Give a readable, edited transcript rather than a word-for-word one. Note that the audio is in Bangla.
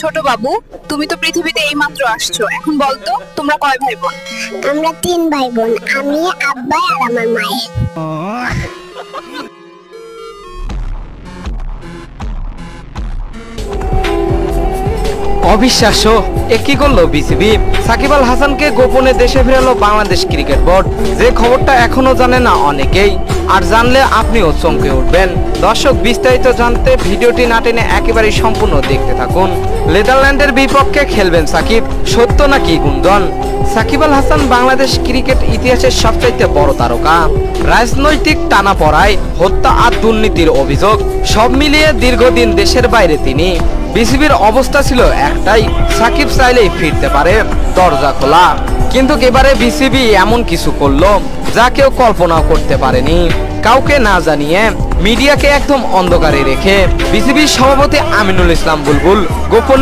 ছোট বাবু, তুমি তো পৃথিবীতে এইমাত্র আসছো, এখন বলতো তোমরা কয় ভাই বোন? আমরা 3 ভাই বোন, আমি, আব্বা আর আমার মায়ে। অবিশ্বাস্য, এ কি করলো বিসিবি? সাকিব আল হাসানকে গোপনে দেশে ফেরালো বাংলাদেশ ক্রিকেট বোর্ড। যে খবরটা এখনো জানে না অনেকেই, আর জানলে আপনিও চমকে উঠবেন। দর্শক, বিস্তারিত জানতে ভিডিওটি না টেনে একেবারে সম্পূর্ণ দেখতে থাকুন। নেদারল্যান্ডের বিপক্ষে খেলবেন সাকিব, সত্য নাকি গুঞ্জন? সাকিব আল হাসান বাংলাদেশ ক্রিকেট ইতিহাসের সবচাইতে বড় তারকা। রাজনৈতিক টানাপড়ায়, হত্যা আর দুর্নীতির অভিযোগ সব মিলিয়ে দীর্ঘদিন দেশের বাইরে তিনি। বিসিবির অবস্থা ছিল একটাই, সাকিব চাইলেই ফিরতে পারে, দরজা খোলা। কিন্তু এবারে বিসিবি এমন কিছু করলো যা কেউ কল্পনাও করতে পারেনি। কাউকে না জানিয়ে, মিডিয়াকে একদম অন্ধকারে রেখে বিসিবির সভাপতি আমিনুল ইসলাম বুলবুল গোপনে